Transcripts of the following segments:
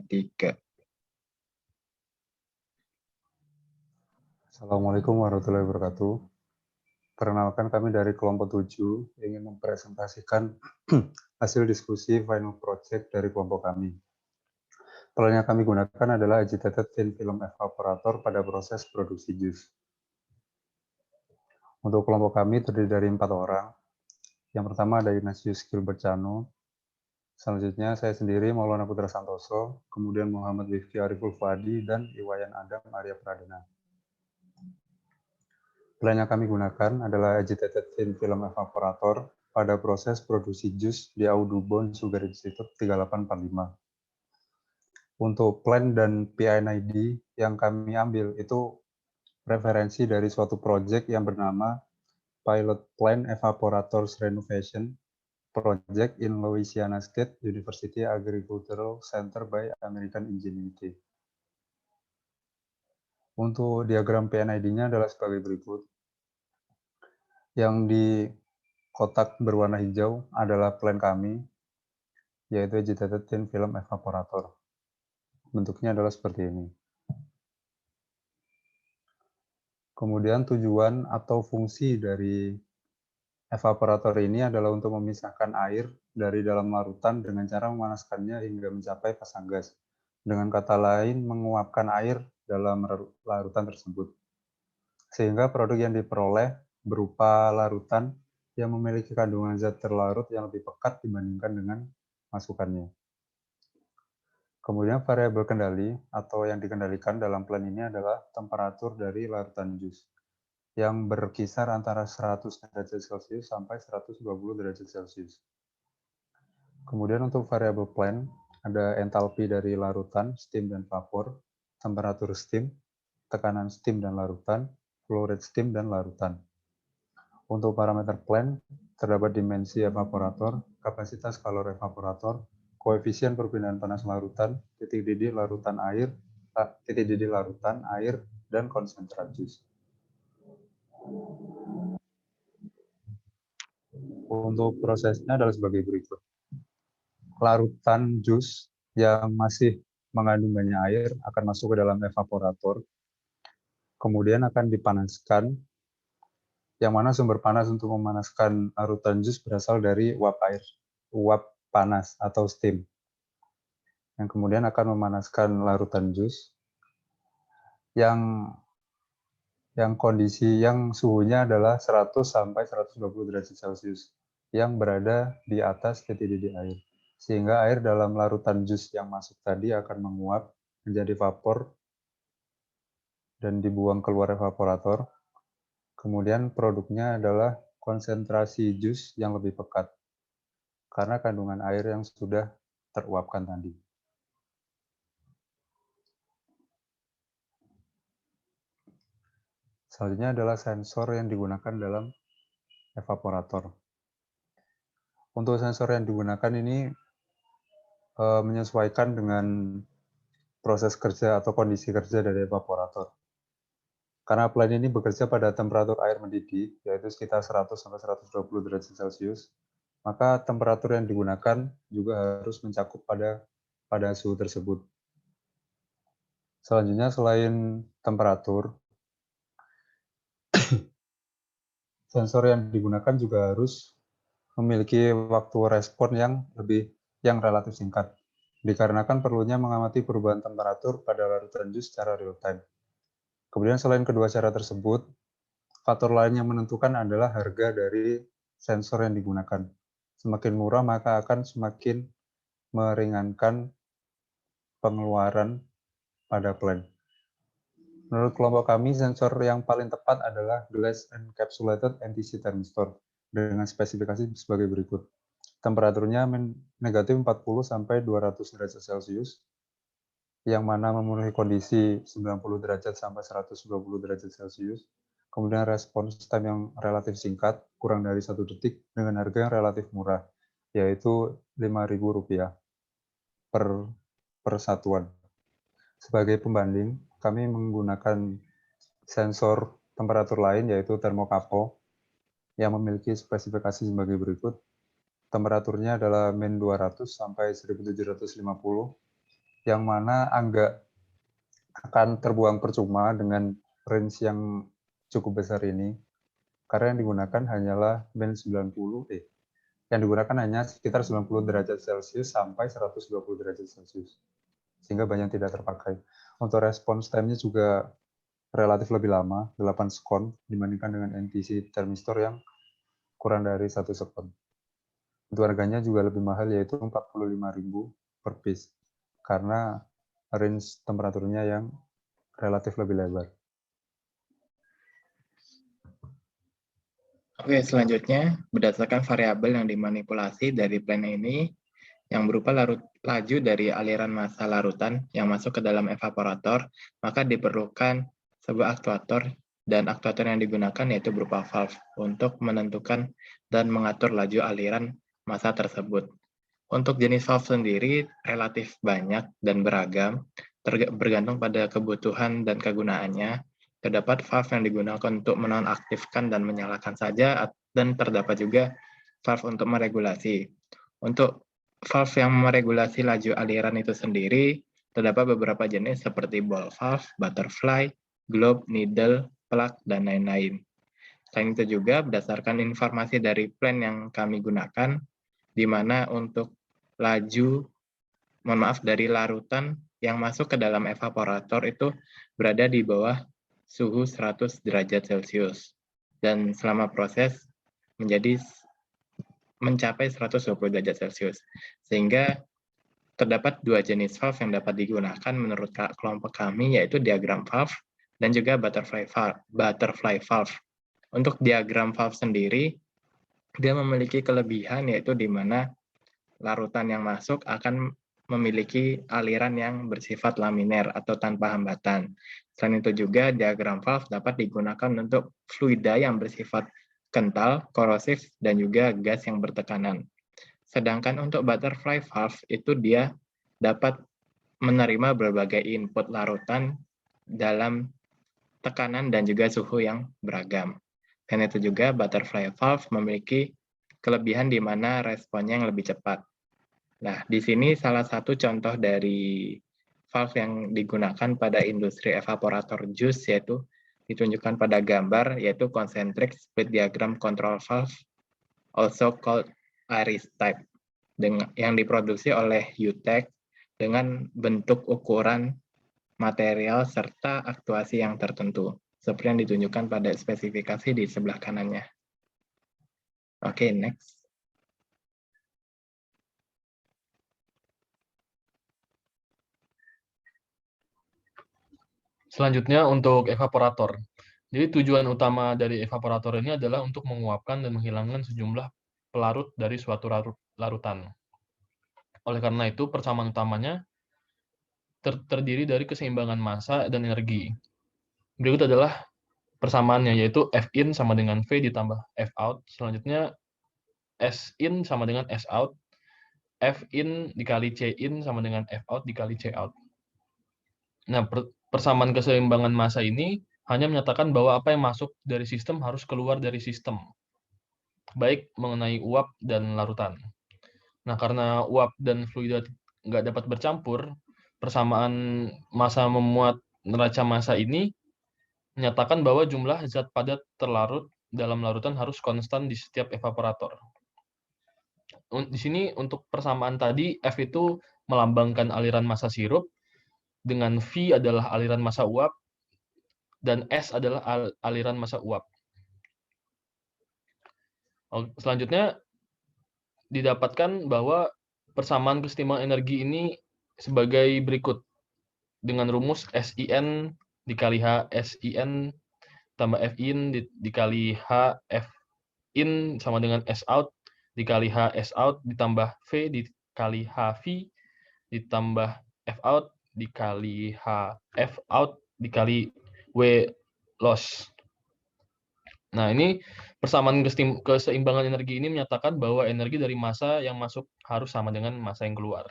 3. Assalamualaikum warahmatullahi wabarakatuh. Perkenalkan, kami dari kelompok 7 ingin mempresentasikan hasil diskusi final project dari kelompok kami. Plan yang kami gunakan adalah agitated thin film evaporator pada proses produksi jus. Untuk kelompok kami terdiri dari 4 orang. Yang pertama ada Ignatius Gilbert Cano, selanjutnya saya sendiri Maulana Putra Santoso, kemudian Muhammad Rifki Ariful Fuadi, dan Iwayan Adam Arya Pradana. Plan yang kami gunakan adalah agitated thin film evaporator pada proses produksi jus di Audubon Sugar Institute 3845. Untuk plan dan PINID yang kami ambil itu referensi dari suatu proyek yang bernama Pilot Plant Evaporators Renovation Project in Louisiana State University Agricultural Center by American Ingenuity. Untuk diagram PNID-nya adalah sebagai berikut. Yang di kotak berwarna hijau adalah plan kami, yaitu agitated thin film evaporator. Bentuknya adalah seperti ini. Kemudian tujuan atau fungsi dari evaporator ini adalah untuk memisahkan air dari dalam larutan dengan cara memanaskannya hingga mencapai pasang gas. Dengan kata lain, menguapkan air dalam larutan tersebut. Sehingga produk yang diperoleh berupa larutan yang memiliki kandungan zat terlarut yang lebih pekat dibandingkan dengan masukannya. Kemudian variabel kendali atau yang dikendalikan dalam plan ini adalah temperatur dari larutan jus yang berkisar antara 100 derajat Celcius sampai 120 derajat Celcius. Kemudian untuk variabel plan ada entalpi dari larutan, steam dan vapor, temperatur steam, tekanan steam dan larutan, flow rate steam dan larutan. Untuk parameter plan terdapat dimensi evaporator, kapasitas kalor evaporator, koefisien perpindahan panas larutan, titik didih larutan air, dan konsentrat jus. Untuk prosesnya adalah sebagai berikut. Larutan jus yang masih mengandung banyak air akan masuk ke dalam evaporator, kemudian akan dipanaskan, yang mana sumber panas untuk memanaskan larutan jus berasal dari uap panas atau steam, yang kemudian akan memanaskan larutan jus yang suhunya adalah 100 sampai 120 derajat Celcius yang berada di atas titik didih air. Sehingga air dalam larutan jus yang masuk tadi akan menguap menjadi vapor dan dibuang keluar evaporator. Kemudian produknya adalah konsentrasi jus yang lebih pekat karena kandungan air yang sudah teruapkan tadi. Selanjutnya adalah sensor yang digunakan dalam evaporator. Untuk sensor yang digunakan ini menyesuaikan dengan proses kerja atau kondisi kerja dari evaporator. Karena plan ini bekerja pada temperatur air mendidih, yaitu sekitar 100 sampai 120 derajat Celcius, maka temperatur yang digunakan juga harus mencakup pada suhu tersebut. Selanjutnya, selain temperatur, sensor yang digunakan juga harus memiliki waktu respon yang relatif singkat, dikarenakan perlunya mengamati perubahan temperatur pada larutan jus secara real time. Kemudian selain kedua cara tersebut, faktor lain yang menentukan adalah harga dari sensor yang digunakan. Semakin murah maka akan semakin meringankan pengeluaran pada plan. Menurut kelompok kami, sensor yang paling tepat adalah Glass Encapsulated NTC Thermistor dengan spesifikasi sebagai berikut. Temperaturnya negatif 40 sampai 200 derajat Celcius, yang mana memenuhi kondisi 90 derajat sampai 120 derajat Celcius. Kemudian respons time yang relatif singkat, kurang dari 1 detik, dengan harga yang relatif murah, yaitu Rp5.000 per satuan. Sebagai pembanding, kami menggunakan sensor temperatur lain, yaitu termokapo, yang memiliki spesifikasi sebagai berikut. Temperaturnya adalah min 200 sampai 1750, yang mana angga akan terbuang percuma dengan range yang cukup besar ini, karena yang digunakan hanyalah band 90, yang digunakan hanya sekitar 90 derajat Celcius sampai 120 derajat Celcius, sehingga banyak tidak terpakai. Untuk respons time-nya juga relatif lebih lama, 8 sekon, dibandingkan dengan NTC thermistor yang kurang dari 1 sekon. Untuk harganya juga lebih mahal, yaitu 45.000 per piece, karena range temperaturnya yang relatif lebih lebar. Oke, selanjutnya, berdasarkan variabel yang dimanipulasi dari plan ini, yang berupa laju dari aliran massa larutan yang masuk ke dalam evaporator, maka diperlukan sebuah aktuator, dan aktuator yang digunakan yaitu berupa valve untuk menentukan dan mengatur laju aliran massa tersebut. Untuk jenis valve sendiri relatif banyak dan beragam, bergantung pada kebutuhan dan kegunaannya. Terdapat valve yang digunakan untuk menonaktifkan dan menyalakan saja, dan terdapat juga valve untuk meregulasi. Untuk valve yang meregulasi laju aliran itu sendiri, terdapat beberapa jenis seperti ball valve, butterfly, globe, needle, plug, dan lain-lain. Selain itu juga berdasarkan informasi dari plan yang kami gunakan, di mana untuk laju, dari larutan yang masuk ke dalam evaporator itu berada di bawah suhu 100 derajat Celcius. Dan selama proses mencapai 120 derajat Celcius. Sehingga terdapat dua jenis valve yang dapat digunakan menurut kelompok kami, yaitu diagram valve dan juga butterfly valve. Untuk diagram valve sendiri, dia memiliki kelebihan, yaitu di mana larutan yang masuk akan memiliki aliran yang bersifat laminer atau tanpa hambatan. Selain itu juga diagram valve dapat digunakan untuk fluida yang bersifat kental, korosif, dan juga gas yang bertekanan. Sedangkan untuk butterfly valve itu dia dapat menerima berbagai input larutan dalam tekanan dan juga suhu yang beragam. Dan itu juga butterfly valve memiliki kelebihan di mana responnya yang lebih cepat. Nah, di sini salah satu contoh dari valve yang digunakan pada industri evaporator jus, yaitu ditunjukkan pada gambar, yaitu concentric split diagram control valve, also called Iris type, yang diproduksi oleh UTEC dengan bentuk ukuran material serta aktuasi yang tertentu, seperti yang ditunjukkan pada spesifikasi di sebelah kanannya. Oke, next. Selanjutnya untuk evaporator. Jadi tujuan utama dari evaporator ini adalah untuk menguapkan dan menghilangkan sejumlah pelarut dari suatu larutan. Oleh karena itu, persamaan utamanya terdiri dari keseimbangan massa dan energi. Berikut adalah persamaannya, yaitu F in sama dengan V ditambah F out. Selanjutnya S in sama dengan S out. F in dikali C in sama dengan F out dikali C out. Nah, persamaan keseimbangan massa ini hanya menyatakan bahwa apa yang masuk dari sistem harus keluar dari sistem, baik mengenai uap dan larutan. Nah, karena uap dan fluida nggak dapat bercampur, persamaan massa memuat neraca massa ini menyatakan bahwa jumlah zat padat terlarut dalam larutan harus konstan di setiap evaporator. Di sini untuk persamaan tadi, F itu melambangkan aliran massa sirup, dengan V adalah aliran massa uap, dan S adalah aliran massa uap. Selanjutnya, didapatkan bahwa persamaan keseimbangan energi ini sebagai berikut. Dengan rumus SIN dikali H SIN tambah Fin dikali H Fin sama dengan S out dikali H S out ditambah V dikali H V ditambah F out dikali H F out dikali W loss. Nah, ini persamaan keseimbangan energi ini menyatakan bahwa energi dari massa yang masuk harus sama dengan massa yang keluar.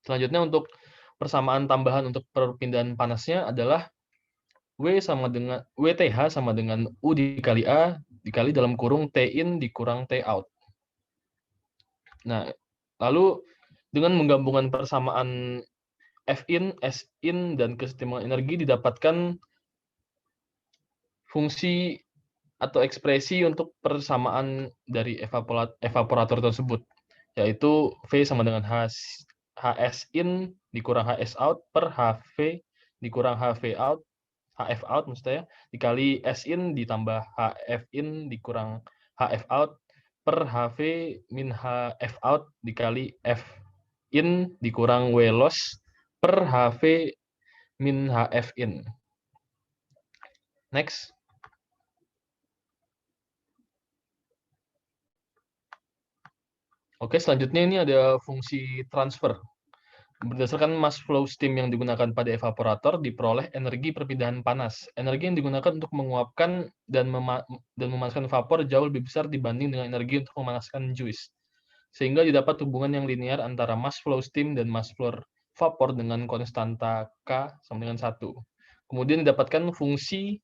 Selanjutnya untuk persamaan tambahan untuk perpindahan panasnya adalah WTH sama dengan U dikali A dikali dalam kurung T in dikurang T out. Nah, lalu Dengan menggabungkan persamaan Fin, Sin, dan kesetimbangan energi didapatkan fungsi atau ekspresi untuk persamaan dari evaporator tersebut, yaitu V sama dengan HS in dikurang HS out per HV dikurang HV out, HF out maksudnya, dikali S in ditambah HF in dikurang HF out per HV min HF out dikali F in dikurang W loss per HV min HF in. Next. Oke, selanjutnya ini ada fungsi transfer. Berdasarkan mass flow steam yang digunakan pada evaporator, diperoleh energi perpindahan panas. Energi yang digunakan untuk menguapkan dan memanaskan vapor jauh lebih besar dibanding dengan energi untuk memanaskan juice. Sehingga didapat hubungan yang linear antara mass flow steam dan mass flow vapor dengan konstanta K sama dengan 1. Kemudian didapatkan fungsi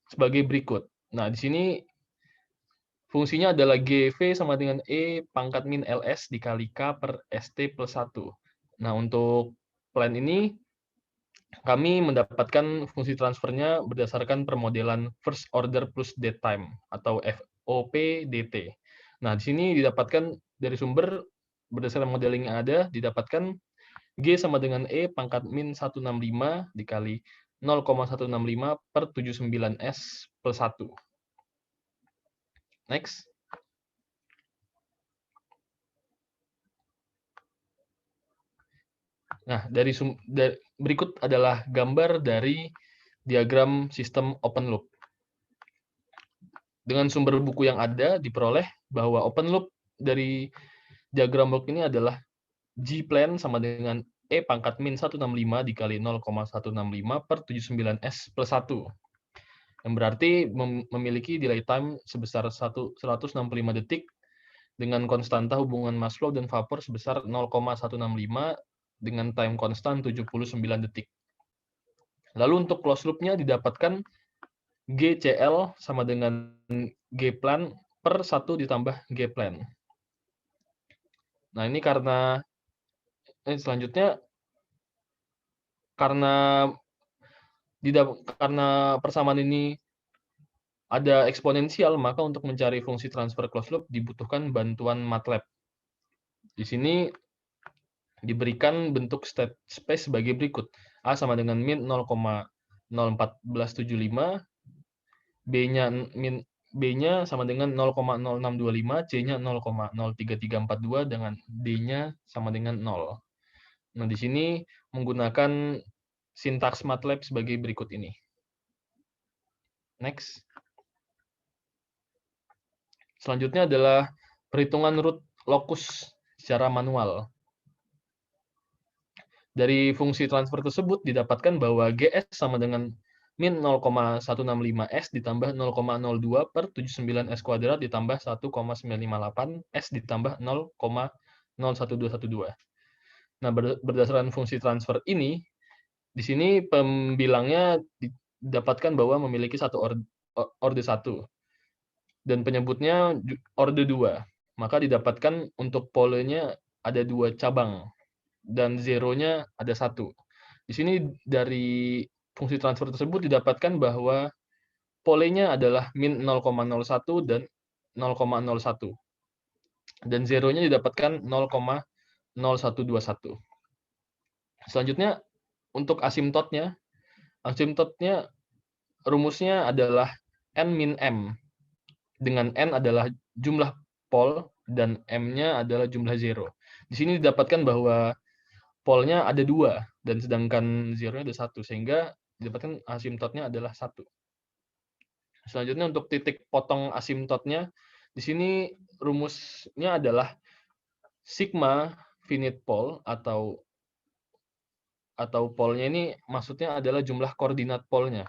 sebagai berikut. Nah, di sini fungsinya adalah GV sama dengan E pangkat min LS dikali K per ST plus 1. Nah, untuk plan ini, kami mendapatkan fungsi transfernya berdasarkan permodelan first order plus dead time, atau FOP-DT. Nah, di sini didapatkan dari sumber, berdasarkan modeling yang ada, didapatkan G sama dengan E pangkat min 165 dikali 0,165 per 79 S plus 1. Next. Nah, berikut adalah gambar dari diagram sistem open loop. Dengan sumber buku yang ada, diperoleh bahwa open loop dari diagram block ini adalah G-plan sama dengan E pangkat min 165 dikali 0,165 per 79 S plus 1. Yang berarti memiliki delay time sebesar 165 detik dengan konstanta hubungan mass flow dan vapor sebesar 0,165 dengan time konstan 79 detik. Lalu untuk closed loop-nya didapatkan GCL sama dengan G-plan per 1 ditambah G-plan. Nah, ini selanjutnya karena persamaan ini ada eksponensial, maka untuk mencari fungsi transfer closed loop dibutuhkan bantuan MATLAB. Di sini diberikan bentuk state space sebagai berikut. A sama dengan min 0,01475, B-nya sama dengan 0,0625, C-nya 0,03342, dengan D-nya sama dengan 0. Nah, di sini menggunakan sintaks MATLAB sebagai berikut ini. Next. Selanjutnya adalah perhitungan root locus secara manual. Dari fungsi transfer tersebut didapatkan bahwa GS sama dengan min 0,165S ditambah 0,02 per 79 S kuadrat ditambah 1,958 S ditambah 0,01212. Nah, berdasarkan fungsi transfer ini, di sini pembilangnya didapatkan bahwa memiliki satu orde 1 dan penyebutnya orde 2. Maka didapatkan untuk polenya ada 2 cabang dan zeronya ada 1. Di sini dari fungsi transfer tersebut didapatkan bahwa polenya adalah min 0,01 dan 0,01. Dan zeronya didapatkan 0,0121. Selanjutnya, untuk asimtotnya rumusnya adalah N min M, dengan N adalah jumlah pol dan M-nya adalah jumlah zero. Di sini didapatkan bahwa polnya ada 2, dan sedangkan zero-nya ada 1, sehingga didapatkan asimtotnya adalah 1. Selanjutnya untuk titik potong asimtotnya, di sini rumusnya adalah sigma finite pole atau polnya ini maksudnya adalah jumlah koordinat polnya.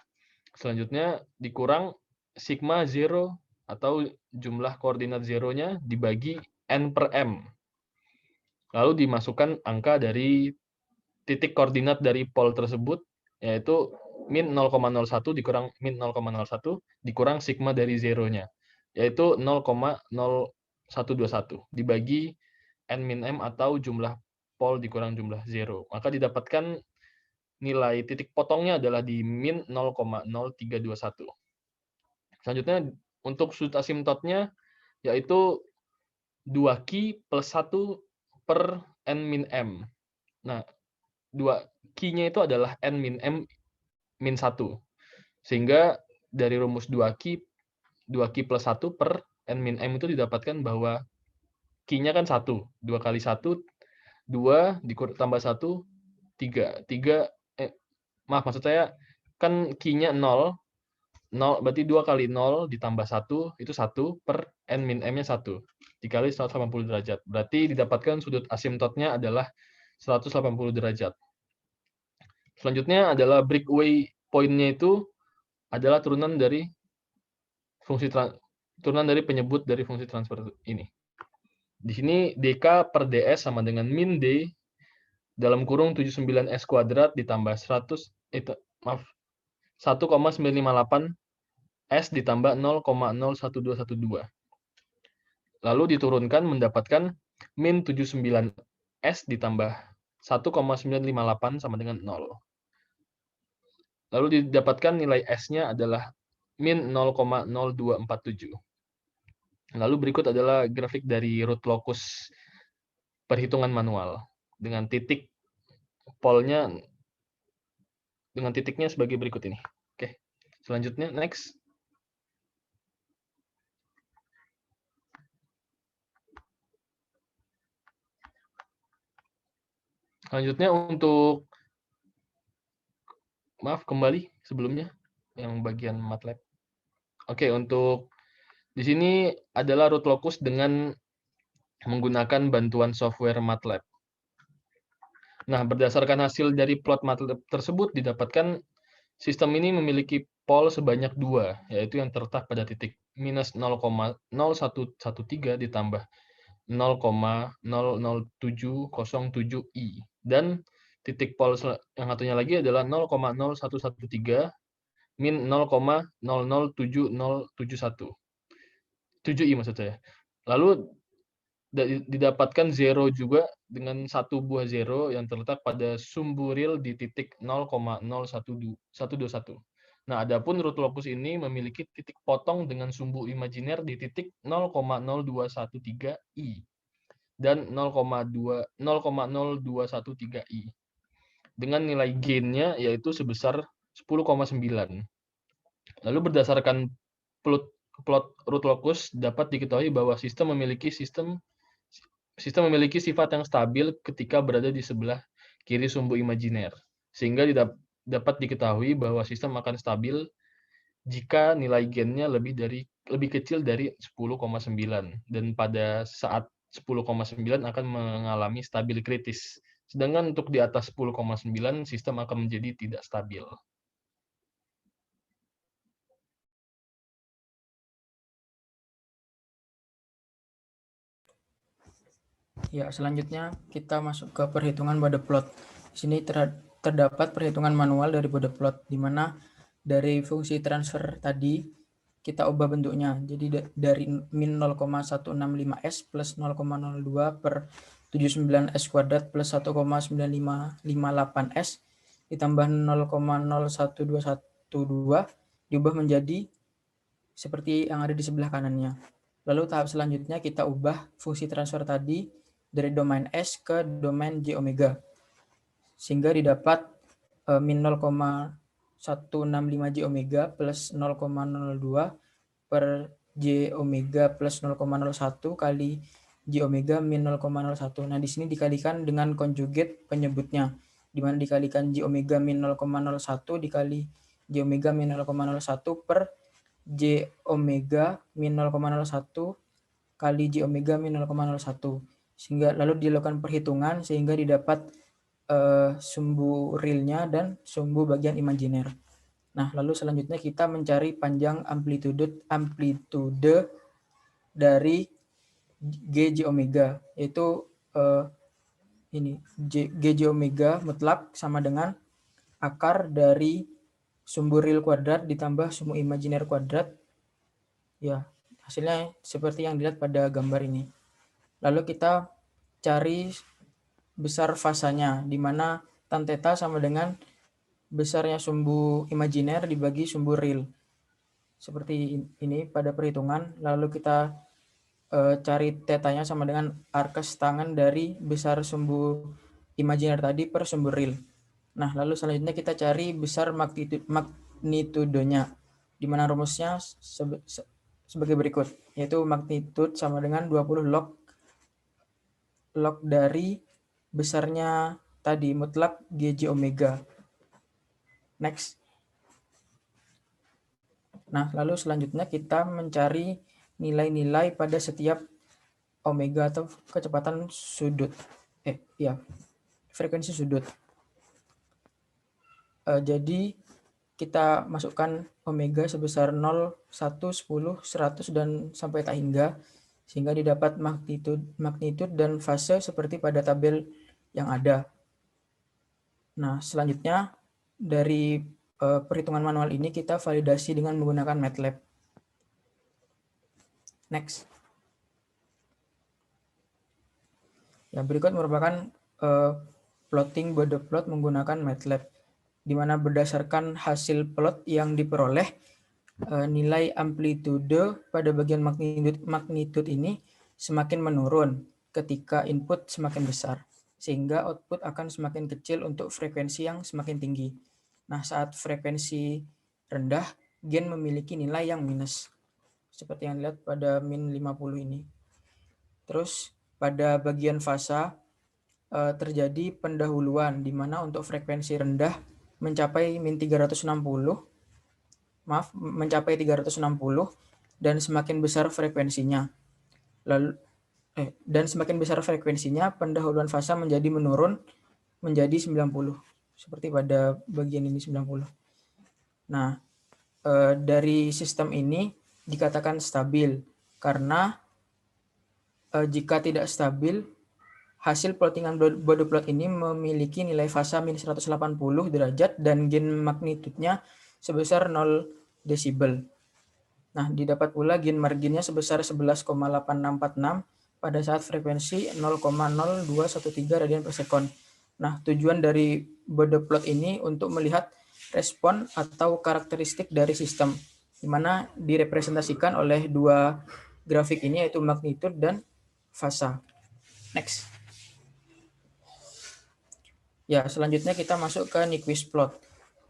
Selanjutnya dikurang sigma zero atau jumlah koordinat zeronya dibagi N per M. Lalu dimasukkan angka dari titik koordinat dari pol tersebut, yaitu min 0,01 dikurang min 0,01 dikurang sigma dari zeronya, yaitu 0,0121 dibagi n min m atau jumlah pol dikurang jumlah 0. Maka didapatkan nilai titik potongnya adalah di min 0,0321. Selanjutnya untuk sudut asimptotnya yaitu 2Q plus 1 per n min m. Nah, 2Q-nya itu adalah n min m min 1. Sehingga dari rumus 2Q plus 1 per n min m itu didapatkan bahwa Q-nya kan 1. 2 kali 1, 2 ditambah 1, 3. Maaf, maksud saya kan Q-nya 0, berarti 2 kali 0 ditambah 1, itu 1 per n min m-nya 1. Dikali 180 derajat. Berarti didapatkan sudut asimptotnya adalah 180 derajat. Selanjutnya adalah breakaway point-nya itu adalah turunan dari penyebut dari fungsi transfer ini. Di sini dk per ds sama dengan min d dalam kurung 79s kuadrat ditambah 1,958 s ditambah 0,01212. Lalu diturunkan mendapatkan min 79s ditambah 1,958 sama dengan 0. Lalu didapatkan nilai S-nya adalah min 0,0247. Lalu berikut adalah grafik dari root locus perhitungan manual dengan titik polnya dengan titiknya sebagai berikut ini. Oke. Selanjutnya next. Selanjutnya untuk kembali sebelumnya yang bagian MATLAB. Oke, untuk di sini adalah root locus dengan menggunakan bantuan software MATLAB. Nah, berdasarkan hasil dari plot MATLAB tersebut didapatkan sistem ini memiliki pol sebanyak 2, yaitu yang terletak pada titik minus 0,0113 ditambah 0,00707i. Dan titik pol yang satunya lagi adalah 0,0113 min 0,007071. 7i maksud saya. Lalu didapatkan 0 juga dengan satu buah 0 yang terletak pada sumbu real di titik 0,01121. Nah, adapun root locus ini memiliki titik potong dengan sumbu imajiner di titik 0,0213i dan 0,0213i dengan nilai gain-nya yaitu sebesar 10,9. Lalu berdasarkan plot root locus dapat diketahui bahwa sistem memiliki sifat yang stabil ketika berada di sebelah kiri sumbu imajiner, sehingga dapat diketahui bahwa sistem akan stabil jika nilai gain-nya lebih kecil dari 10,9 dan pada saat 10,9 akan mengalami stabil kritis. Sedangkan untuk di atas 10,9 sistem akan menjadi tidak stabil. Ya, selanjutnya kita masuk ke perhitungan Bode plot. Di sini terdapat perhitungan manual dari Bode plot, di mana dari fungsi transfer tadi kita ubah bentuknya. Jadi dari min 0,165s plus 0,02 per 79s kuadrat plus 1,9558s ditambah 0,01212 diubah menjadi seperti yang ada di sebelah kanannya. Lalu tahap selanjutnya kita ubah fungsi transfer tadi dari domain S ke domain J omega. Sehingga didapat min 0,165 J omega plus 0,02 per J omega plus 0,01 kali J omega min 0,01. Nah, di sini dikalikan dengan conjugate penyebutnya, di mana dikalikan J omega min 0,01 dikali J omega min 0,01 per J omega min 0,01 kali J omega min 0,01. Sehingga lalu dilakukan perhitungan sehingga didapat sumbu realnya dan sumbu bagian imajiner. Nah, lalu selanjutnya kita mencari panjang amplitude dari G omega, yaitu ini G omega mutlak sama dengan akar dari sumbu real kuadrat ditambah sumbu imajiner kuadrat. Ya, hasilnya seperti yang dilihat pada gambar ini. Lalu kita cari besar fasanya, di mana tan theta sama dengan besarnya sumbu imajiner dibagi sumbu real. Seperti ini pada perhitungan, lalu kita cari tetanya sama dengan arkes tangen dari besar sumbu imajiner tadi per sumbu real. Nah, lalu selanjutnya kita cari besar magnitudenya, di mana rumusnya sebagai berikut, yaitu magnitude sama dengan 20 log dari besarnya tadi mutlak GJ omega. Next. Nah, lalu selanjutnya kita mencari nilai-nilai pada setiap omega atau kecepatan sudut. Frekuensi sudut. Jadi kita masukkan omega sebesar 0, 1, 10, 100 dan sampai tak hingga, sehingga didapat magnitude dan fase seperti pada tabel yang ada. Nah, selanjutnya dari perhitungan manual ini kita validasi dengan menggunakan MATLAB. Next. Yang berikut merupakan plotting Bode plot menggunakan MATLAB, di mana berdasarkan hasil plot yang diperoleh, nilai amplitude pada bagian magnitude ini semakin menurun ketika input semakin besar, sehingga output akan semakin kecil untuk frekuensi yang semakin tinggi. Nah, saat frekuensi rendah, gain memiliki nilai yang minus, seperti yang dilihat pada min 50 ini. Terus pada bagian fasa terjadi pendahuluan, di mana untuk frekuensi rendah mencapai min 360, mencapai 360 dan semakin besar frekuensinya. Dan semakin besar frekuensinya, pendahuluan fasa menjadi menurun menjadi 90. Seperti pada bagian ini 90. Nah, dari sistem ini dikatakan stabil karena jika tidak stabil, hasil plottingan Bode plot ini memiliki nilai fasa min 180 derajat dan gain magnitudenya sebesar 0 desibel. Nah, didapat pula gain marginnya sebesar 11,8646 pada saat frekuensi 0,0213 radian per sekon. Nah, tujuan dari Bode plot ini untuk melihat respon atau karakteristik dari sistem, di mana direpresentasikan oleh dua grafik ini, yaitu magnitude dan fasa. Next. Ya, selanjutnya kita masuk ke Nyquist plot,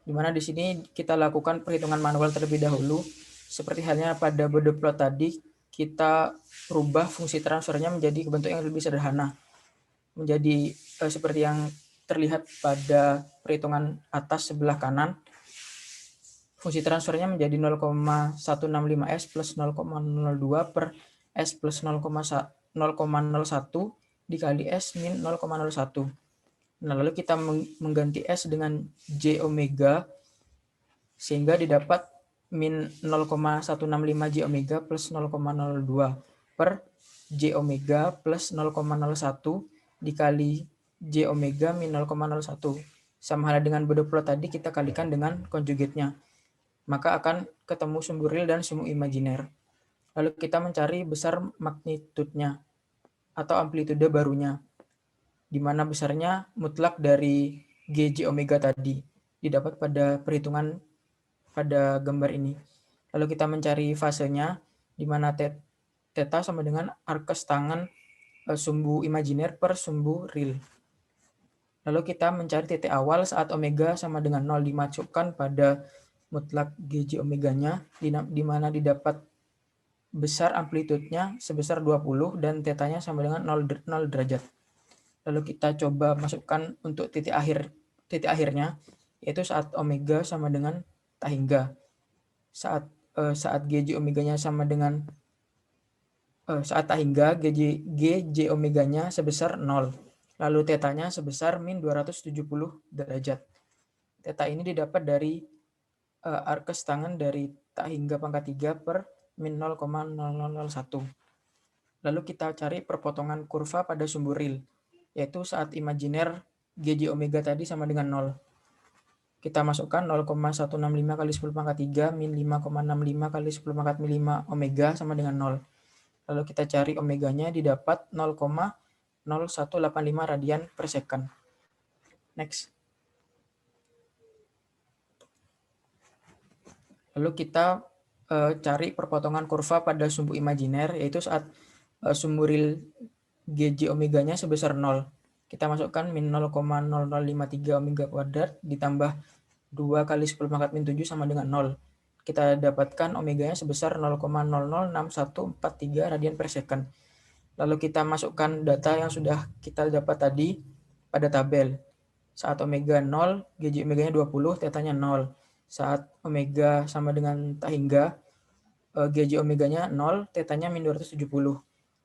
di mana di sini kita lakukan perhitungan manual terlebih dahulu. Seperti halnya pada Bode plot tadi, kita rubah fungsi transfernya menjadi bentuk yang lebih sederhana, menjadi seperti yang terlihat pada perhitungan atas sebelah kanan. Fungsi transfernya menjadi 0,165S plus 0,02 per S plus 0,01 dikali S min 0,01. Nah, lalu kita mengganti S dengan J omega, sehingga didapat min 0,165 J omega plus 0,02 per J omega plus 0,01 dikali J omega min 0,01. Sama halnya dengan Bode plot tadi, kita kalikan dengan konjugatnya. Maka akan ketemu sumbu real dan sumbu imajiner. Lalu kita mencari besar magnitudenya atau amplitude barunya, di mana besarnya mutlak dari GJ omega tadi, didapat pada perhitungan pada gambar ini. Lalu kita mencari fasenya, di mana theta sama dengan arkes tangen sumbu imajiner per sumbu real. Lalu kita mencari titik awal saat omega sama dengan 0 dimasukkan pada mutlak GJ omeganya, di mana didapat besar amplitudenya sebesar 20 dan tetanya sama dengan 0 derajat. Lalu kita coba masukkan untuk titik akhirnya, yaitu saat omega sama dengan tak hingga. Saat GJ omeganya sama dengan saat tak hingga, GJ omeganya sebesar 0. Lalu tetanya sebesar min 270 derajat. Theta ini didapat dari arkes tangen dari tak hingga pangkat 3 per min 0,0001. Lalu kita cari perpotongan kurva pada sumbu real, yaitu saat imajiner GJ omega tadi sama dengan 0. Kita masukkan 0,165 kali 10 pangkat 3 min 5,65 kali 10 pangkat 5 omega sama dengan 0. Lalu kita cari omeganya, didapat 0,2 0,185 radian per second. Next. Lalu kita cari perpotongan kurva pada sumbu imajiner, yaitu saat sumbu real GJ omeganya sebesar 0. Kita masukkan min 0,0053 omega kuadrat ditambah 2 kali 10 pangkat min 7 sama dengan 0. Kita dapatkan omeganya sebesar 0,006143 radian per second. Lalu kita masukkan data yang sudah kita dapat tadi pada tabel. Saat omega 0, GJ omeganya 20, tetanya 0. Saat omega sama dengan tak hingga, GJ omeganya 0, tetanya min 270.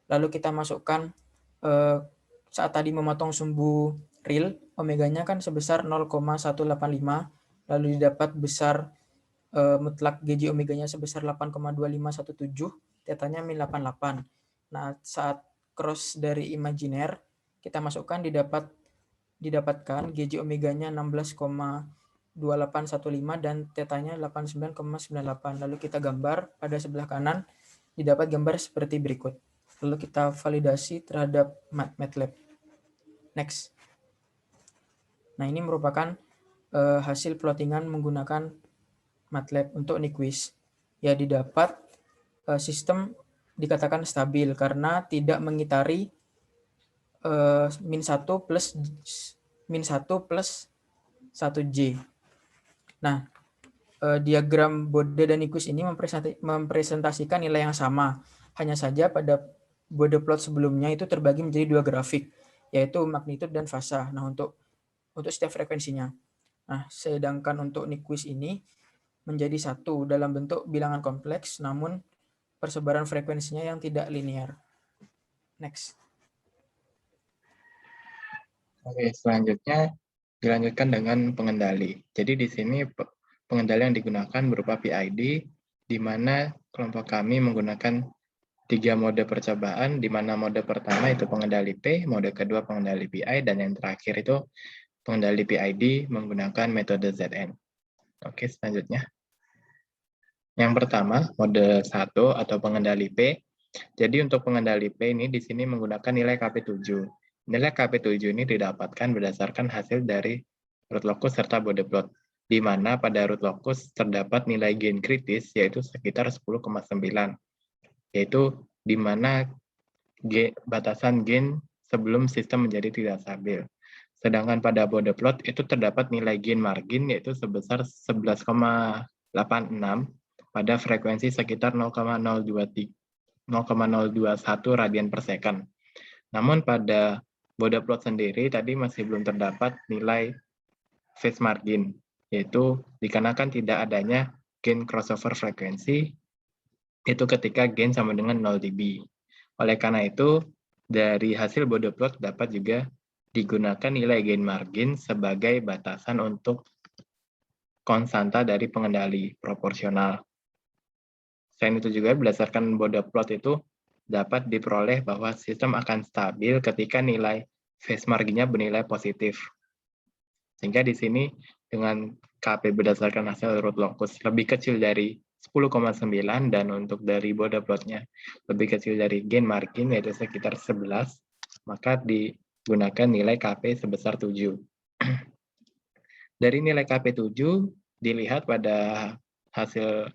Lalu kita masukkan saat tadi memotong sumbu real, omeganya kan sebesar 0,185, lalu didapat besar mutlak GJ omeganya sebesar 8,2517, tetanya min 88. Nah, saat cross dari imajiner, kita masukkan didapatkan GJ omeganya 16,2815 dan tetanya 89,98. Lalu kita gambar pada sebelah kanan, didapat gambar seperti berikut. Lalu kita validasi terhadap MATLAB. Next. Nah, ini merupakan hasil plottingan menggunakan MATLAB untuk Nyquist. Ya, didapat sistem dikatakan stabil karena tidak mengitari min 1 plus 1J. Nah, diagram Bode dan Nyquist ini mempresentasikan nilai yang sama. Hanya saja pada Bode plot sebelumnya itu terbagi menjadi dua grafik, yaitu magnitude dan fasa. Nah, untuk setiap frekuensinya. Nah, sedangkan untuk Nyquist ini menjadi satu dalam bentuk bilangan kompleks, namun persebaran frekuensinya yang tidak linear. Next. Oke, selanjutnya dilanjutkan dengan pengendali. Jadi di sini pengendali yang digunakan berupa PID, di mana kelompok kami menggunakan 3 mode percobaan, di mana mode pertama itu pengendali P, mode kedua pengendali PI, dan yang terakhir itu pengendali PID menggunakan metode ZN. Oke, selanjutnya. Yang pertama, mode 1 atau pengendali P. Jadi untuk pengendali P ini di sini menggunakan nilai KP7. Nilai KP7 ini didapatkan berdasarkan hasil dari root locus serta Bode plot, di mana pada root locus terdapat nilai gain kritis yaitu sekitar 10,9, yaitu di mana batasan gain sebelum sistem menjadi tidak stabil. Sedangkan pada Bode plot itu terdapat nilai gain margin yaitu sebesar 11,86 pada frekuensi sekitar 0,021 radian per second. Namun pada Bode plot sendiri tadi masih belum terdapat nilai phase margin, yaitu dikarenakan tidak adanya gain crossover frekuensi, itu ketika gain sama dengan 0 dB. Oleh karena itu, dari hasil Bode plot dapat juga digunakan nilai gain margin sebagai batasan untuk konstanta dari pengendali proporsional. Selain itu juga berdasarkan Bode plot itu dapat diperoleh bahwa sistem akan stabil ketika nilai phase marginnya bernilai positif. Sehingga di sini dengan KP berdasarkan hasil root locus lebih kecil dari 10,9 dan untuk dari Bode plotnya lebih kecil dari gain margin yaitu sekitar 11, maka digunakan nilai KP sebesar 7. Dari nilai KP7 dilihat pada hasil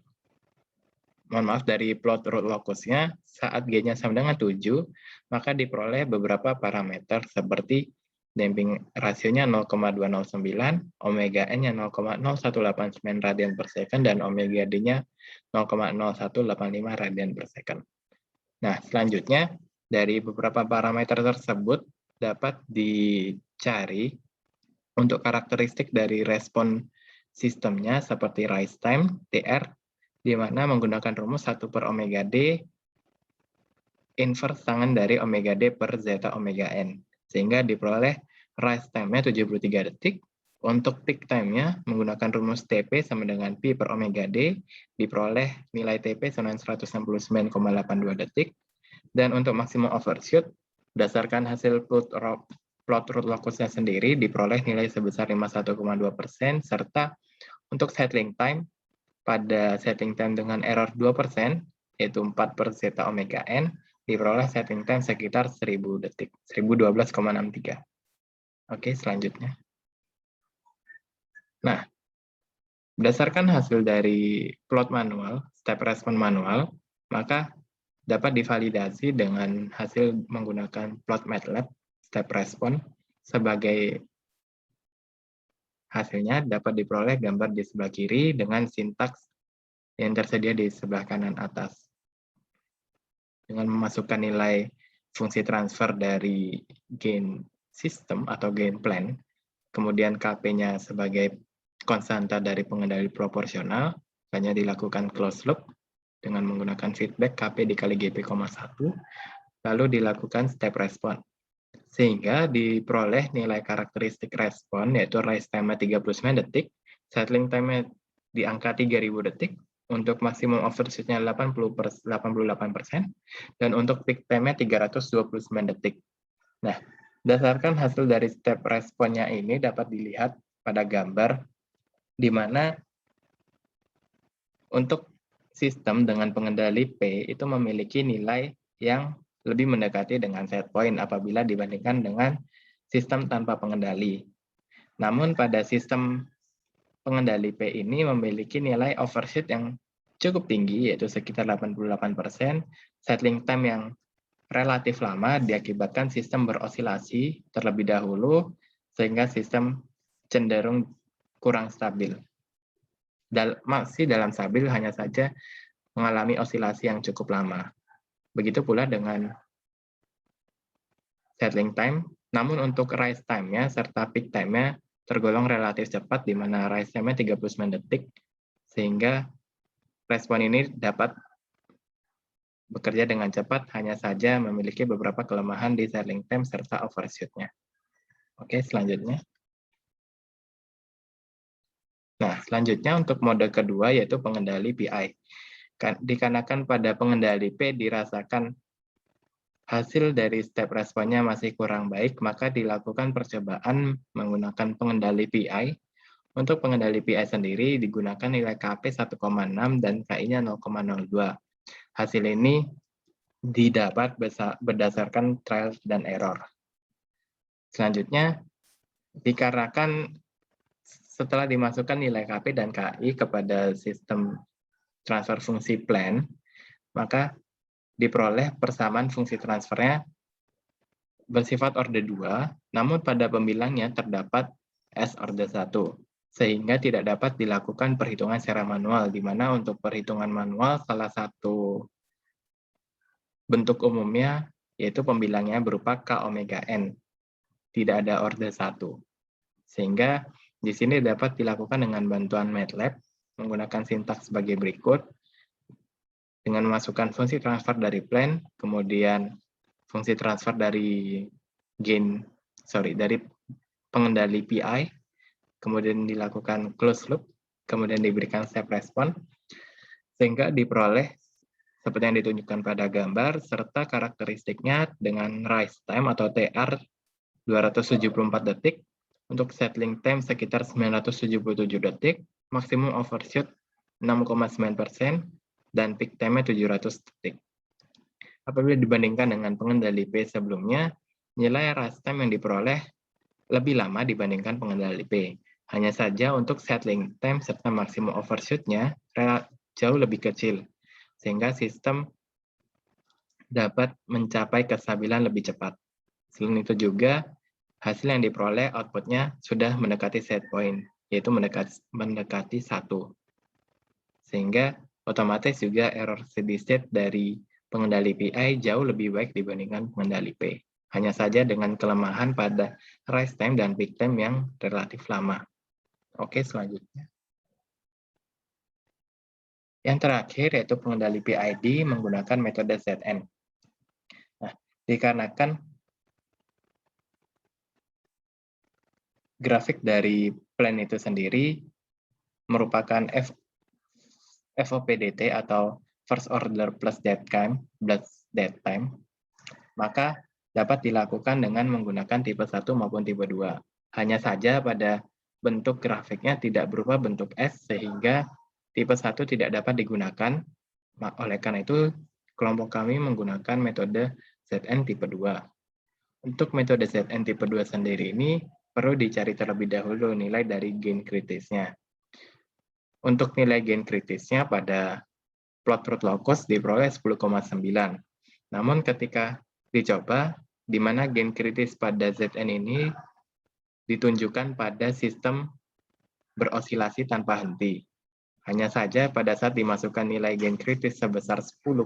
dari plot root locusnya saat gain-nya sama dengan 7, maka diperoleh beberapa parameter seperti damping rasionya 0,209, omega n-nya 0,0189 radian per second, dan omega d-nya 0,0185 radian per second. Nah, selanjutnya dari beberapa parameter tersebut dapat dicari untuk karakteristik dari respon sistemnya seperti rise time, TR, di mana menggunakan rumus 1 per omega D inverse tangan dari omega D per zeta omega N. Sehingga diperoleh rise time-nya 73 detik. Untuk peak time-nya menggunakan rumus TP sama dengan Pi per omega D, diperoleh nilai TP sama dengan 169,82 detik. Dan untuk maksimum overshoot, berdasarkan hasil plot root locusnya sendiri, diperoleh nilai sebesar 51,2%, serta untuk settling time, pada settling time dengan error 2%, yaitu 4 per zeta omega N, diperoleh settling time sekitar 1000 detik, 1012,63. Oke, selanjutnya. Nah, berdasarkan hasil dari plot manual, step respon manual, maka dapat divalidasi dengan hasil menggunakan plot MATLAB step respon. Sebagai hasilnya dapat diperoleh gambar di sebelah kiri dengan sintaks yang tersedia di sebelah kanan atas. Dengan memasukkan nilai fungsi transfer dari gain system atau gain plan, kemudian KP-nya sebagai konstanta dari pengendali proporsional, hanya dilakukan closed loop dengan menggunakan feedback KP dikali GP, 1, lalu dilakukan step respon. Sehingga diperoleh nilai karakteristik respon, yaitu rise time 39 detik, settling time di angka 3000 detik, untuk maksimum overshoot-nya 88%, dan untuk peak time-nya 329 detik. Nah, berdasarkan hasil dari step responnya ini dapat dilihat pada gambar di mana untuk sistem dengan pengendali P itu memiliki nilai yang lebih mendekati dengan set point apabila dibandingkan dengan sistem tanpa pengendali. Namun pada sistem pengendali P ini memiliki nilai overshoot yang cukup tinggi, yaitu sekitar 88%, settling time yang relatif lama diakibatkan sistem berosilasi terlebih dahulu, sehingga sistem cenderung kurang stabil. Masih dalam stabil, hanya saja mengalami osilasi yang cukup lama. Begitu pula dengan settling time, namun untuk rise time-nya serta peak time-nya tergolong relatif cepat, di mana rise time-nya 39 detik, sehingga respon ini dapat bekerja dengan cepat, hanya saja memiliki beberapa kelemahan di settling time serta overshoot-nya. Oke, selanjutnya. Nah, selanjutnya untuk mode kedua yaitu pengendali PI. Dikarenakan pada pengendali P dirasakan hasil dari step responnya masih kurang baik, maka dilakukan percobaan menggunakan pengendali PI. Untuk pengendali PI sendiri digunakan nilai KP 1,6 dan KI-nya 0,02. Hasil ini didapat berdasarkan trial dan error. Selanjutnya, dikarenakan setelah dimasukkan nilai KP dan KI kepada sistem transfer fungsi plan, maka diperoleh persamaan fungsi transfernya bersifat orde 2, namun pada pembilangnya terdapat S orde 1, sehingga tidak dapat dilakukan perhitungan secara manual, di mana untuk perhitungan manual salah satu bentuk umumnya yaitu pembilangnya berupa K omega N, tidak ada orde 1. Sehingga di sini dapat dilakukan dengan bantuan MATLAB menggunakan sintaks sebagai berikut, dengan memasukkan fungsi transfer dari plan, kemudian fungsi transfer dari dari pengendali PI, kemudian dilakukan closed loop, kemudian diberikan step respon, sehingga diperoleh seperti yang ditunjukkan pada gambar, serta karakteristiknya dengan rise time atau TR 274 detik, untuk settling time sekitar 977 detik, maksimum overshoot 6,9%, dan peak time-nya 700 detik. Apabila dibandingkan dengan pengendali P sebelumnya, nilai rise time yang diperoleh lebih lama dibandingkan pengendali P. Hanya saja untuk settling time serta maksimum overshoot-nya jauh lebih kecil, sehingga sistem dapat mencapai kestabilan lebih cepat. Selain itu juga, hasil yang diperoleh output-nya sudah mendekati set point, yaitu mendekati 1. Sehingga otomatis juga error steady state dari pengendali PI jauh lebih baik dibandingkan pengendali P. Hanya saja dengan kelemahan pada rise time dan peak time yang relatif lama. Oke, selanjutnya. Yang terakhir yaitu pengendali PID menggunakan metode ZN. Nah, dikarenakan grafik dari plan itu sendiri merupakan FOPDT atau first order plus dead time, maka dapat dilakukan dengan menggunakan tipe 1 maupun tipe 2. Hanya saja pada bentuk grafiknya tidak berupa bentuk S, sehingga tipe 1 tidak dapat digunakan. Oleh karena itu, kelompok kami menggunakan metode ZN tipe 2. Untuk metode ZN tipe 2 sendiri ini perlu dicari terlebih dahulu nilai dari gain kritisnya. Untuk nilai gain kritisnya pada plot root locus diperoleh 10,9. Namun ketika dicoba, di mana gain kritis pada ZN ini ditunjukkan pada sistem berosilasi tanpa henti. Hanya saja pada saat dimasukkan nilai gain kritis sebesar 10,9,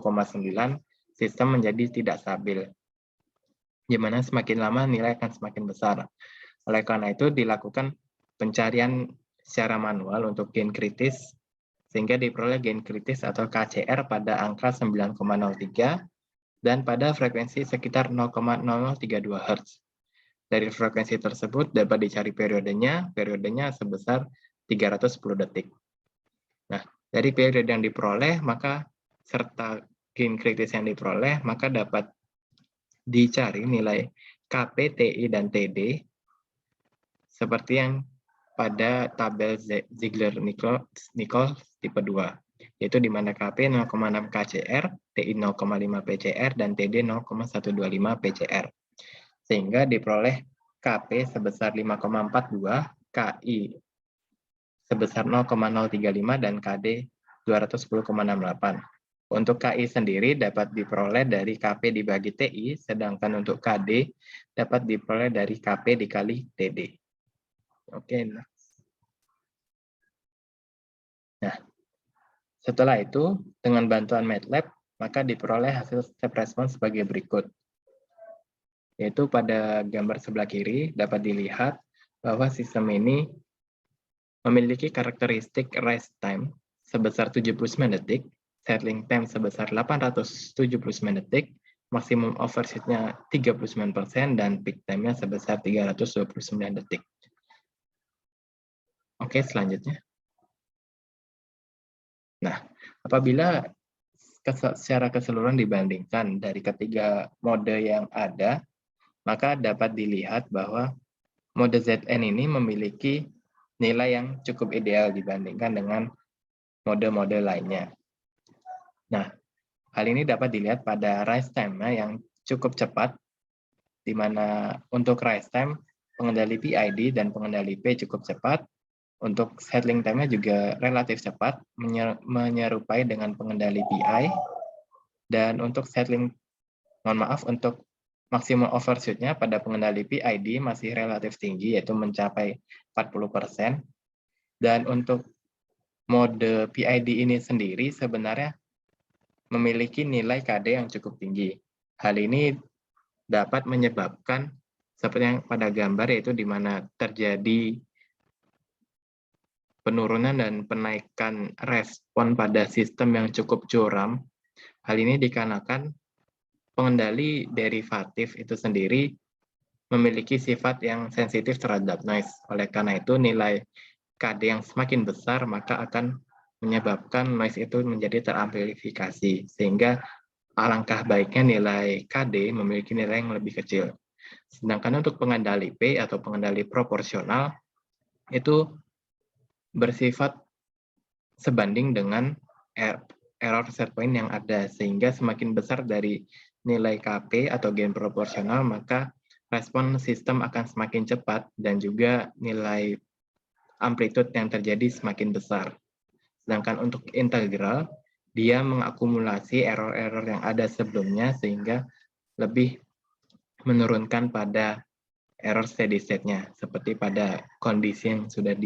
sistem menjadi tidak stabil. Di mana semakin lama nilai akan semakin besar. Oleh karena itu dilakukan pencarian secara manual untuk gain kritis, sehingga diperoleh gain kritis atau KCR pada angka 9,03 dan pada frekuensi sekitar 0,0032 Hz. Dari frekuensi tersebut dapat dicari periodenya sebesar 310 detik. Nah, dari periode yang diperoleh, maka serta gain kritis yang diperoleh, maka dapat dicari nilai KP, TI, dan TD seperti yang pada tabel Ziegler-Nichols tipe 2, yaitu di mana KP 0,6 KCR, TI 0,5 PCR, dan TD 0,125 PCR. Sehingga diperoleh KP sebesar 5,42, KI sebesar 0,035, dan KD 210,68. Untuk KI sendiri dapat diperoleh dari KP dibagi TI, sedangkan untuk KD dapat diperoleh dari KP dikali TD. Oke, nah, setelah itu dengan bantuan MATLAB, maka diperoleh hasil step response sebagai berikut. Yaitu pada gambar sebelah kiri dapat dilihat bahwa sistem ini memiliki karakteristik rise time sebesar 79 detik, settling time sebesar 879 detik, maksimum overshoot-nya 39%, dan peak time-nya sebesar 329 detik. Oke, selanjutnya. Nah, apabila secara keseluruhan dibandingkan dari ketiga mode yang ada, maka dapat dilihat bahwa mode ZN ini memiliki nilai yang cukup ideal dibandingkan dengan mode-mode lainnya. Nah, hal ini dapat dilihat pada rise time-nya yang cukup cepat, di mana untuk rise time, pengendali PID dan pengendali P cukup cepat. Untuk settling time-nya juga relatif cepat, menyerupai dengan pengendali PI. Dan untuk settling, untuk maksimum overshoot-nya pada pengendali PID masih relatif tinggi, yaitu mencapai 40%. Dan untuk mode PID ini sendiri sebenarnya memiliki nilai KD yang cukup tinggi. Hal ini dapat menyebabkan, seperti yang pada gambar, yaitu di mana terjadi penurunan dan penaikan respon pada sistem yang cukup curam. Hal ini dikarenakan pengendali derivatif itu sendiri memiliki sifat yang sensitif terhadap noise. Oleh karena itu, nilai KD yang semakin besar maka akan menyebabkan noise itu menjadi teramplifikasi, sehingga alangkah baiknya nilai KD memiliki nilai yang lebih kecil. Sedangkan untuk pengendali P atau pengendali proporsional itu bersifat sebanding dengan error set point yang ada, sehingga semakin besar dari nilai KP atau gain proporsional, maka respon sistem akan semakin cepat dan juga nilai amplitude yang terjadi semakin besar. Sedangkan untuk integral, dia mengakumulasi error-error yang ada sebelumnya sehingga lebih menurunkan pada error steady state-nya, seperti pada kondisi yang sudah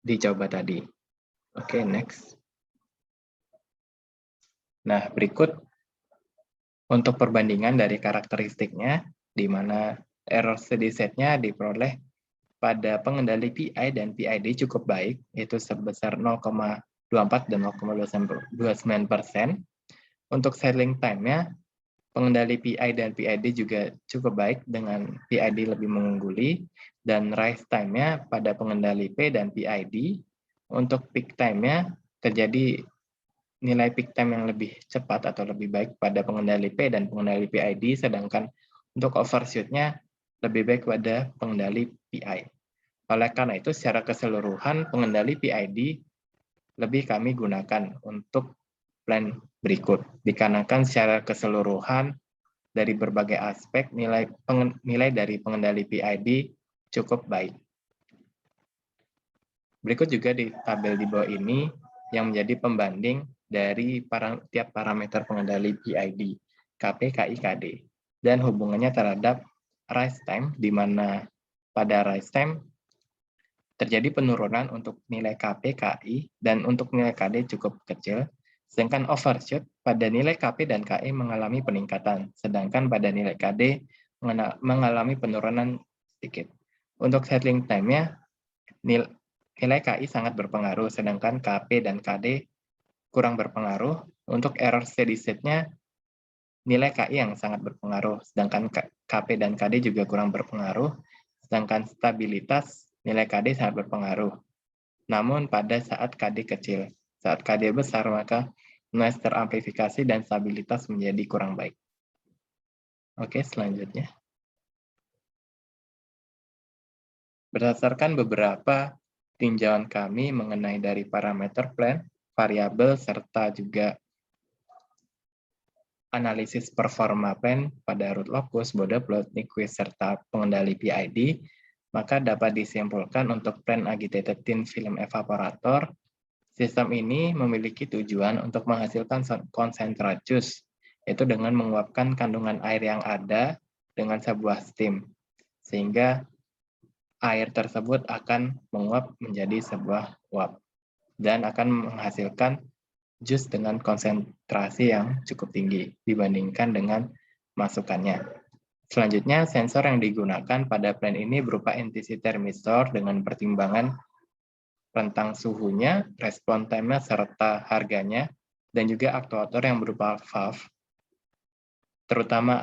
dicoba tadi. Oke, next. Nah, berikut untuk perbandingan dari karakteristiknya, di mana error steady state-nya diperoleh pada pengendali PI dan PID cukup baik, yaitu sebesar 0,24 dan 0,29%. Untuk settling time-nya, pengendali PI dan PID juga cukup baik dengan PID lebih mengungguli, dan rise time-nya pada pengendali P dan PID. Untuk peak time-nya terjadi nilai peak time yang lebih cepat atau lebih baik pada pengendali P dan pengendali PID, sedangkan untuk overshoot-nya lebih baik pada pengendali PI. Oleh karena itu, secara keseluruhan pengendali PID lebih kami gunakan untuk plan berikut. Dikarenakan secara keseluruhan dari berbagai aspek nilai dari pengendali PID cukup baik. Berikut juga di tabel di bawah ini yang menjadi pembanding dari tiap parameter pengendali PID, KP, KI, KD, dan hubungannya terhadap rise time, di mana pada rise time terjadi penurunan untuk nilai KP, KI, dan untuk nilai KD cukup kecil, sedangkan overshoot pada nilai KP dan KI mengalami peningkatan, sedangkan pada nilai KD mengalami penurunan sedikit. Untuk settling time-nya, nilai KI sangat berpengaruh, sedangkan KP dan KD kurang berpengaruh. Untuk error steady state-nya, nilai KI yang sangat berpengaruh, sedangkan KP dan KD juga kurang berpengaruh, sedangkan stabilitas nilai KD sangat berpengaruh. Namun pada saat KD kecil, saat KD besar, maka noise teramplifikasi dan stabilitas menjadi kurang baik. Oke, selanjutnya. Berdasarkan beberapa tinjauan kami mengenai dari parameter plan, variabel, serta juga analisis performa plan pada root locus, border plot, Nyquist, serta pengendali PID, maka dapat disimpulkan untuk plan agitated thin film evaporator, sistem ini memiliki tujuan untuk menghasilkan konsentrat jus, yaitu dengan menguapkan kandungan air yang ada dengan sebuah steam, sehingga air tersebut akan menguap menjadi sebuah uap dan akan menghasilkan jus dengan konsentrasi yang cukup tinggi dibandingkan dengan masukannya. Selanjutnya, sensor yang digunakan pada plan ini berupa NTC thermistor dengan pertimbangan rentang suhunya, respon time-nya, serta harganya, dan juga aktuator yang berupa valve, terutama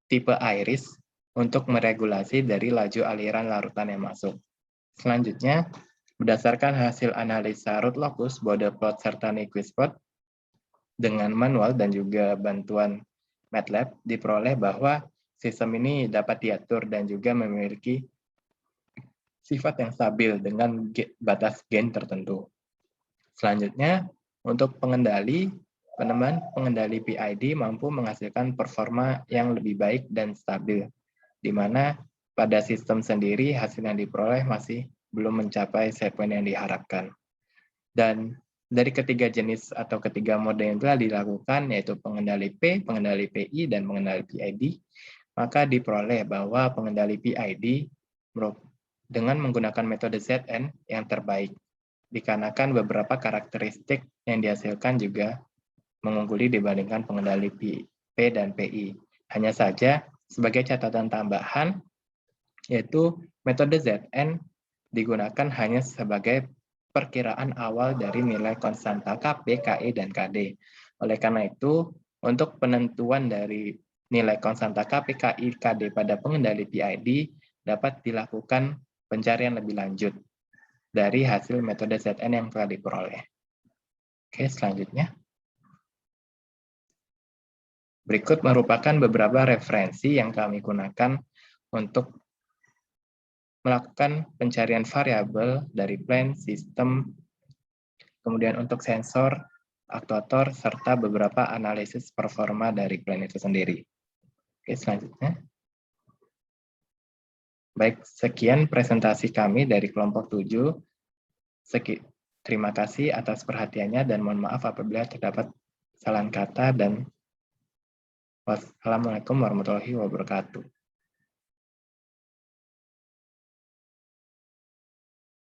tipe iris, untuk meregulasi dari laju aliran larutan yang masuk. Selanjutnya, berdasarkan hasil analisa root locus, border plot, serta Nyquist plot, dengan manual dan juga bantuan MATLAB, diperoleh bahwa sistem ini dapat diatur dan juga memiliki sifat yang stabil dengan batas gain tertentu. Selanjutnya, untuk pengendali PID mampu menghasilkan performa yang lebih baik dan stabil, di mana pada sistem sendiri hasil yang diperoleh masih belum mencapai set point yang diharapkan. Dan dari ketiga jenis atau ketiga mode yang telah dilakukan, yaitu pengendali P, pengendali PI, dan pengendali PID, maka diperoleh bahwa pengendali PID dengan menggunakan metode ZN yang terbaik, dikarenakan beberapa karakteristik yang dihasilkan juga mengungguli dibandingkan pengendali P dan PI. Hanya saja, sebagai catatan tambahan, yaitu metode ZN digunakan hanya sebagai perkiraan awal dari nilai konstanta KP, KE, dan KD. Oleh karena itu, untuk penentuan dari nilai konstanta KP, KI, KD pada pengendali PID dapat dilakukan pencarian lebih lanjut dari hasil metode ZN yang telah diperoleh. Oke, selanjutnya. Berikut merupakan beberapa referensi yang kami gunakan untuk melakukan pencarian variabel dari plan, sistem, kemudian untuk sensor, aktuator, serta beberapa analisis performa dari plan itu sendiri. Oke, selanjutnya. Baik, sekian presentasi kami dari kelompok 7. Terima kasih atas perhatiannya dan mohon maaf apabila terdapat kesalahan kata, dan wassalamualaikum warahmatullahi wabarakatuh.